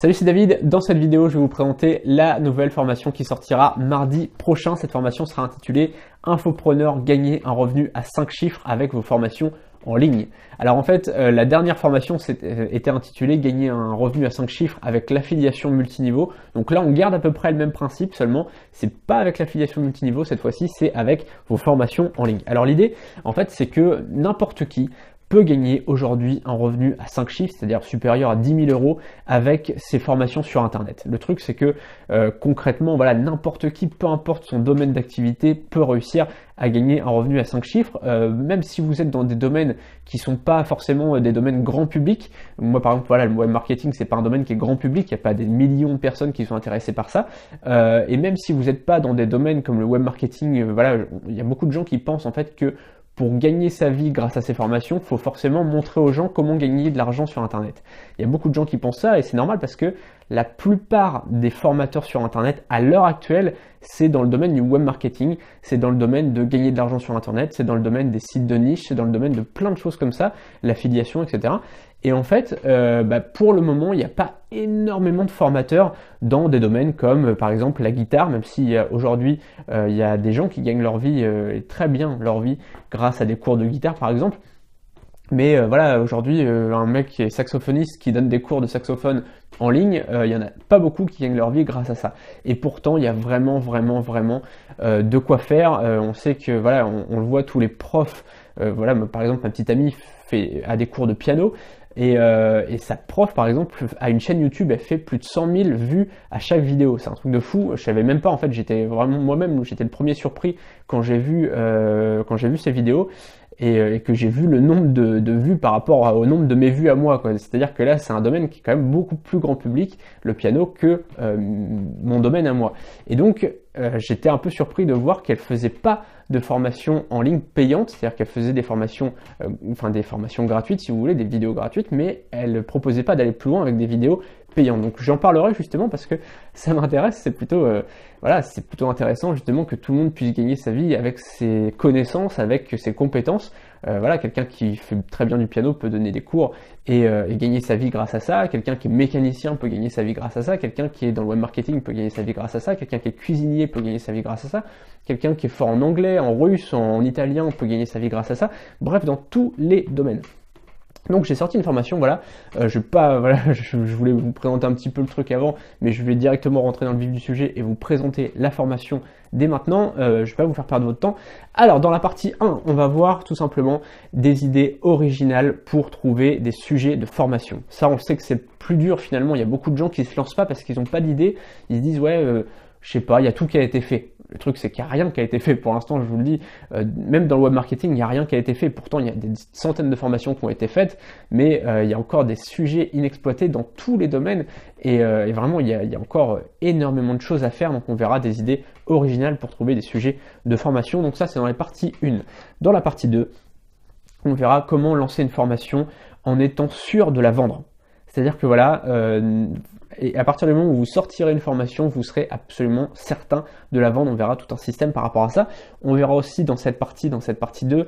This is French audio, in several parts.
Salut, c'est David. Dans cette vidéo, je vais vous présenter la nouvelle formation qui sortira mardi prochain. Cette formation sera intitulée Infopreneur, gagner un revenu à 5 chiffres avec vos formations en ligne. Alors en fait, la dernière formation était intitulée Gagner un revenu à 5 chiffres avec l'affiliation multiniveau. Donc là, on garde à peu près le même principe, seulement c'est pas avec l'affiliation multiniveau cette fois-ci, c'est avec vos formations en ligne. Alors l'idée, en fait, c'est que n'importe qui peut gagner aujourd'hui un revenu à 5 chiffres, c'est-à-dire supérieur à 10 000 euros avec ses formations sur Internet. Le truc, c'est que concrètement, voilà, n'importe qui, peu importe son domaine d'activité, peut réussir à gagner un revenu à 5 chiffres, même si vous êtes dans des domaines qui sont pas forcément des domaines grand public. Moi, par exemple, voilà, le web marketing, c'est pas un domaine qui est grand public, il n'y a pas des millions de personnes qui sont intéressées par ça. Et même si vous n'êtes pas dans des domaines comme le web marketing, voilà, il y a beaucoup de gens qui pensent en fait que pour gagner sa vie grâce à ces formations, il faut forcément montrer aux gens comment gagner de l'argent sur Internet. Il y a beaucoup de gens qui pensent ça et c'est normal parce que la plupart des formateurs sur Internet à l'heure actuelle, c'est dans le domaine du web marketing, c'est dans le domaine de gagner de l'argent sur Internet, c'est dans le domaine des sites de niche, c'est dans le domaine de plein de choses comme ça, l'affiliation, etc. Et en fait, pour le moment, il n'y a pas énormément de formateurs dans des domaines comme par exemple la guitare, même si aujourd'hui il y a des gens qui gagnent leur vie, et très bien leur vie, grâce à des cours de guitare par exemple. Mais voilà, aujourd'hui, un mec qui est saxophoniste, qui donne des cours de saxophone en ligne, il y en a pas beaucoup qui gagnent leur vie grâce à ça. Et pourtant, il y a vraiment de quoi faire. On sait que, voilà, on le voit, tous les profs, voilà, par exemple, ma petite amie a des cours de piano, et sa prof, par exemple, a une chaîne YouTube, elle fait plus de 100 000 vues à chaque vidéo. C'est un truc de fou. Je savais même pas, en fait, j'étais vraiment moi-même, j'étais le premier surpris quand j'ai vu ces vidéos. Et que j'ai vu le nombre de vues par rapport au nombre de mes vues à moi. C'est-à-dire que là, c'est un domaine qui est quand même beaucoup plus grand public, le piano, que mon domaine à moi. Et donc, j'étais un peu surpris de voir qu'elle faisait pas de formation en ligne payante, c'est-à-dire qu'elle faisait des formations, des formations gratuites, si vous voulez, des vidéos gratuites, mais elle ne proposait pas d'aller plus loin avec des vidéos payantes. Donc j'en parlerai justement parce que ça m'intéresse, c'est plutôt intéressant justement que tout le monde puisse gagner sa vie avec ses connaissances, avec ses compétences. Voilà, quelqu'un qui fait très bien du piano peut donner des cours et gagner sa vie grâce à ça. Quelqu'un qui est mécanicien peut gagner sa vie grâce à ça. Quelqu'un qui est dans le web marketing peut gagner sa vie grâce à ça. Quelqu'un qui est cuisinier peut gagner sa vie grâce à ça. Quelqu'un qui est fort en anglais, en russe, en italien peut gagner sa vie grâce à ça. Bref, dans tous les domaines. Donc j'ai sorti une formation, voilà, je voulais vous présenter un petit peu le truc avant, mais je vais directement rentrer dans le vif du sujet et vous présenter la formation dès maintenant. Je ne vais pas vous faire perdre votre temps. Alors dans la partie 1, on va voir tout simplement des idées originales pour trouver des sujets de formation. Ça, on sait que c'est plus dur finalement, il y a beaucoup de gens qui ne se lancent pas parce qu'ils n'ont pas d'idée, ils se disent ouais, je sais pas, il y a tout qui a été fait. Le truc, c'est qu'il n'y a rien qui a été fait pour l'instant, je vous le dis. Même dans le web marketing, il n'y a rien qui a été fait. Pourtant, il y a des centaines de formations qui ont été faites, mais il y a encore des sujets inexploités dans tous les domaines. Et vraiment, il y a encore énormément de choses à faire. Donc, on verra des idées originales pour trouver des sujets de formation. Donc ça, c'est dans la partie 1. Dans la partie 2, on verra comment lancer une formation en étant sûr de la vendre. C'est-à-dire que voilà, et à partir du moment où vous sortirez une formation, vous serez absolument certain de la vendre. On verra tout un système par rapport à ça. On verra aussi dans cette partie 2,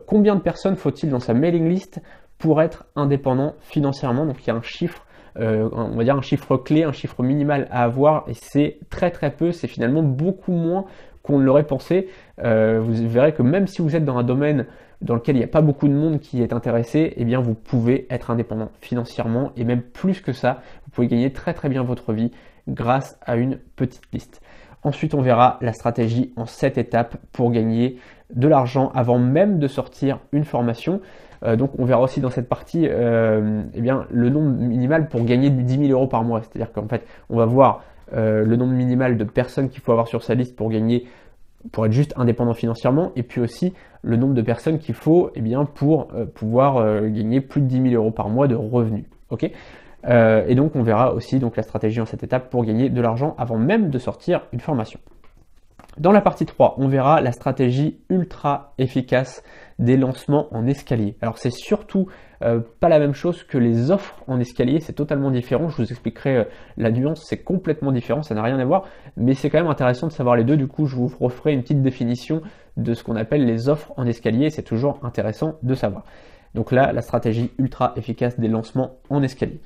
combien de personnes faut-il dans sa mailing list pour être indépendant financièrement. Donc il y a un chiffre, on va dire un chiffre clé, un chiffre minimal à avoir, et c'est très peu, c'est finalement beaucoup moins qu'on ne l'aurait pensé. Vous verrez que même si vous êtes dans un domaine dans lequel il n'y a pas beaucoup de monde qui est intéressé, eh bien vous pouvez être indépendant financièrement, et même plus que ça, vous pouvez gagner très bien votre vie grâce à une petite liste. Ensuite, on verra la stratégie en 7 étapes pour gagner de l'argent avant même de sortir une formation. Donc on verra aussi dans cette partie le nombre minimal pour gagner 10 000 euros par mois. C'est-à-dire qu'en fait, on va voir le nombre minimal de personnes qu'il faut avoir sur sa liste pour être juste indépendant financièrement, et puis aussi le nombre de personnes qu'il faut pour pouvoir gagner plus de 10 000 euros par mois de revenus. Okay, et donc on verra aussi la stratégie en cette étape pour gagner de l'argent avant même de sortir une formation. Dans la partie 3, on verra la stratégie ultra efficace des lancements en escalier. Alors c'est surtout pas la même chose que les offres en escalier, c'est totalement différent. Je vous expliquerai la nuance, c'est complètement différent, ça n'a rien à voir, mais c'est quand même intéressant de savoir les deux. Du coup, je vous referai une petite définition de ce qu'on appelle les offres en escalier, c'est toujours intéressant de savoir. Donc là, la stratégie ultra efficace des lancements en escalier.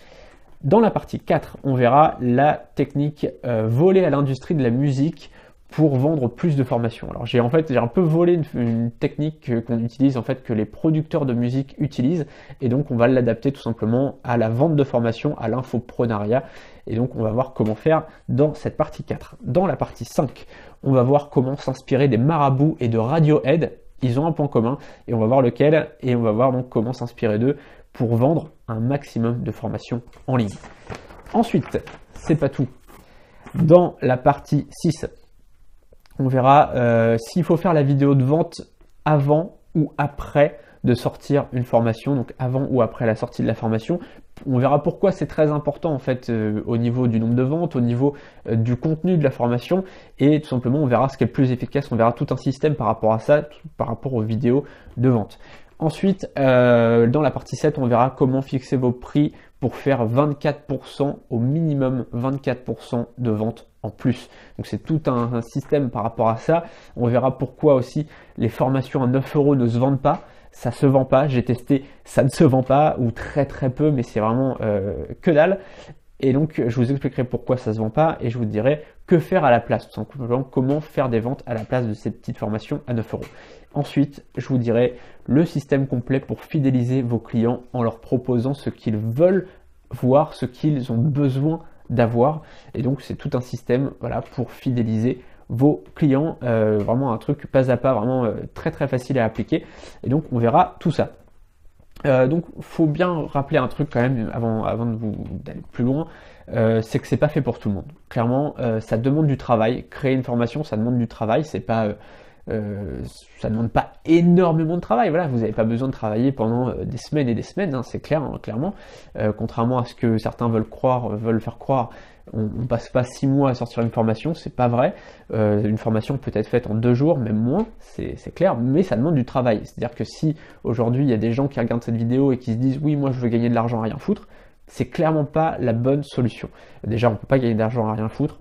Dans la partie 4, on verra la technique volée à l'industrie de la musique pour vendre plus de formations. Alors j'ai un peu volé une technique qu'on utilise, en fait, que les producteurs de musique utilisent, et donc on va l'adapter tout simplement à la vente de formations, à l'infoprenariat, et donc on va voir comment faire dans cette partie 4. Dans la partie 5, on va voir comment s'inspirer des marabouts et de Radiohead. Ils ont un point commun, et on va voir lequel, et on va voir donc comment s'inspirer d'eux pour vendre un maximum de formations en ligne. Ensuite, c'est pas tout. Dans la partie 6, on verra s'il faut faire la vidéo de vente avant ou après de sortir une formation, donc avant ou après la sortie de la formation. On verra pourquoi c'est très important, en fait, au niveau du nombre de ventes, au niveau du contenu de la formation, et tout simplement on verra ce qui est le plus efficace. On verra tout un système par rapport à ça, par rapport aux vidéos de vente. Ensuite, dans la partie 7, on verra comment fixer vos prix pour faire 24%, au minimum 24% de vente en plus. Donc c'est tout un système par rapport à ça. On verra pourquoi aussi les formations à 9 € ne se vendent pas. Ça se vend pas, j'ai testé, ça ne se vend pas, ou très peu, mais c'est vraiment que dalle. Et donc je vous expliquerai pourquoi ça se vend pas, et je vous dirai que faire à la place, tout simplement comment faire des ventes à la place de ces petites formations à 9 €. Ensuite, je vous dirai le système complet pour fidéliser vos clients en leur proposant ce qu'ils veulent voir, ce qu'ils ont besoin d'avoir. Et donc c'est tout un système, voilà, pour fidéliser vos clients, vraiment un truc pas à pas, vraiment très facile à appliquer. Et donc on verra tout ça. Donc faut bien rappeler un truc quand même avant d'aller plus loin, c'est que c'est pas fait pour tout le monde. Clairement, ça demande du travail. Créer une formation, ça demande du travail. C'est pas ça ne demande pas énormément de travail. Voilà, vous n'avez pas besoin de travailler pendant des semaines et des semaines, hein, c'est clair, hein, clairement. Contrairement à ce que certains veulent faire croire, on ne passe pas 6 mois à sortir une formation, c'est pas vrai. Une formation peut être faite en 2 jours, même moins, c'est clair, mais ça demande du travail. C'est-à-dire que si aujourd'hui il y a des gens qui regardent cette vidéo et qui se disent oui, moi je veux gagner de l'argent à rien foutre, c'est clairement pas la bonne solution. Déjà, on ne peut pas gagner d'argent à rien foutre,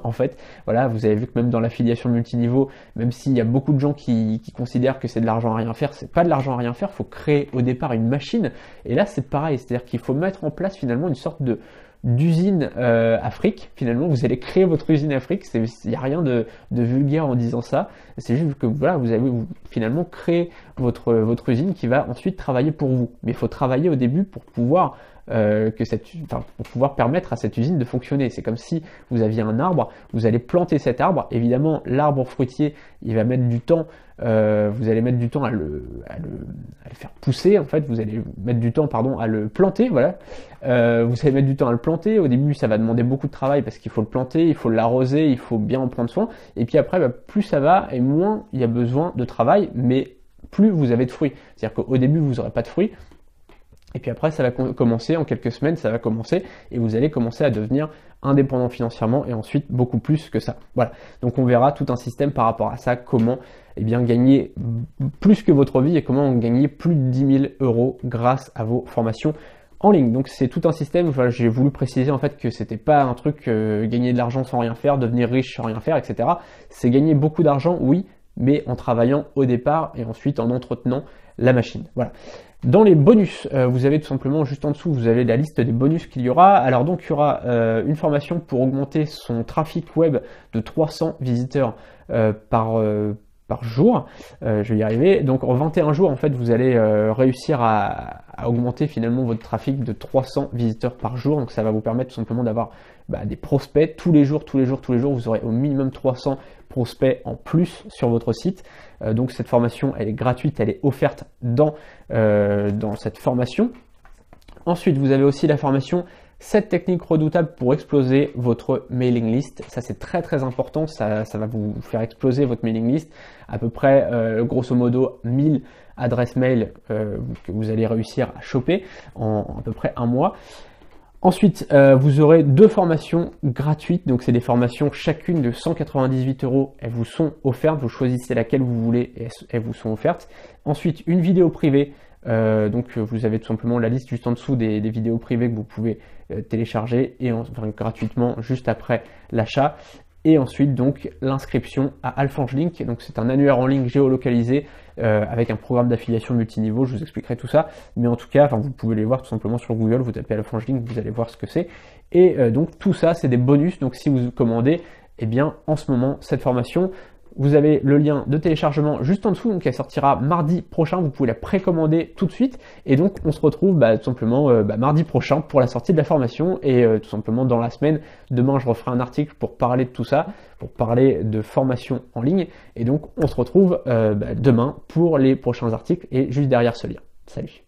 en fait. Voilà, vous avez vu que même dans l'affiliation multiniveau, même s'il y a beaucoup de gens qui considèrent que c'est de l'argent à rien faire, c'est pas de l'argent à rien faire, il faut créer au départ une machine. Et là, c'est pareil, c'est-à-dire qu'il faut mettre en place finalement une sorte d'usine Afrique. Finalement, vous allez créer votre usine Afrique. Il n'y a rien de vulgaire en disant ça. C'est juste que voilà, vous allez finalement créer votre usine qui va ensuite travailler pour vous. Mais il faut travailler au début pour pouvoir pour pouvoir permettre à cette usine de fonctionner. C'est comme si vous aviez un arbre, vous allez planter cet arbre. Évidemment, l'arbre fruitier, il va mettre du temps. Vous allez mettre du temps à le faire pousser. En fait, vous allez mettre du temps, à le planter. Voilà. Vous allez mettre du temps à le planter. Au début, ça va demander beaucoup de travail parce qu'il faut le planter, il faut l'arroser, il faut bien en prendre soin. Et puis après, plus ça va et moins il y a besoin de travail, mais plus vous avez de fruits. C'est-à-dire qu'au début, vous n'aurez pas de fruits. Et puis après, ça va commencer, en quelques semaines, ça va commencer, et vous allez commencer à devenir indépendant financièrement, et ensuite beaucoup plus que ça. Voilà, donc on verra tout un système par rapport à ça, comment gagner plus que votre vie, et comment gagner plus de 10 000 € grâce à vos formations en ligne. Donc c'est tout un système. Voilà, j'ai voulu préciser en fait que c'était pas un truc gagner de l'argent sans rien faire, devenir riche sans rien faire, etc. C'est gagner beaucoup d'argent, oui, mais en travaillant au départ, et ensuite en entretenant la machine. Voilà. Dans les bonus, vous avez tout simplement juste en dessous, vous avez la liste des bonus qu'il y aura. Alors donc il y aura une formation pour augmenter son trafic web de 300 visiteurs par jour. Je vais y arriver. Donc en 21 jours, en fait, vous allez réussir à augmenter finalement votre trafic de 300 visiteurs par jour. Donc ça va vous permettre tout simplement d'avoir des prospects tous les jours. Vous aurez au minimum 300 prospects en plus sur votre site. Donc cette formation, elle est gratuite, elle est offerte dans cette formation. Ensuite, vous avez aussi la formation 7 techniques redoutables pour exploser votre mailing list. Ça, c'est très important. Ça va vous faire exploser votre mailing list. À peu près, grosso modo, 1000 adresses mail que vous allez réussir à choper en à peu près un mois. Ensuite, vous aurez 2 formations gratuites. Donc, c'est des formations chacune de 198 €. Elles vous sont offertes. Vous choisissez laquelle vous voulez et elles vous sont offertes. Ensuite, une vidéo privée. Donc, vous avez tout simplement la liste juste en dessous des vidéos privées que vous pouvez télécharger gratuitement juste après l'achat. Et ensuite, donc, l'inscription à Alphonse Link. Donc, c'est un annuaire en ligne géolocalisé avec un programme d'affiliation multiniveau. Je vous expliquerai tout ça, mais en tout cas, vous pouvez les voir tout simplement sur Google, vous tapez Alphonse Link, vous allez voir ce que c'est. Et donc tout ça, c'est des bonus. Donc si vous commandez, eh bien en ce moment, cette formation, vous avez le lien de téléchargement juste en dessous, donc elle sortira mardi prochain, vous pouvez la précommander tout de suite, et donc on se retrouve tout simplement mardi prochain pour la sortie de la formation, et tout simplement dans la semaine, demain je referai un article pour parler de tout ça, pour parler de formation en ligne, et donc on se retrouve demain pour les prochains articles, et juste derrière ce lien. Salut!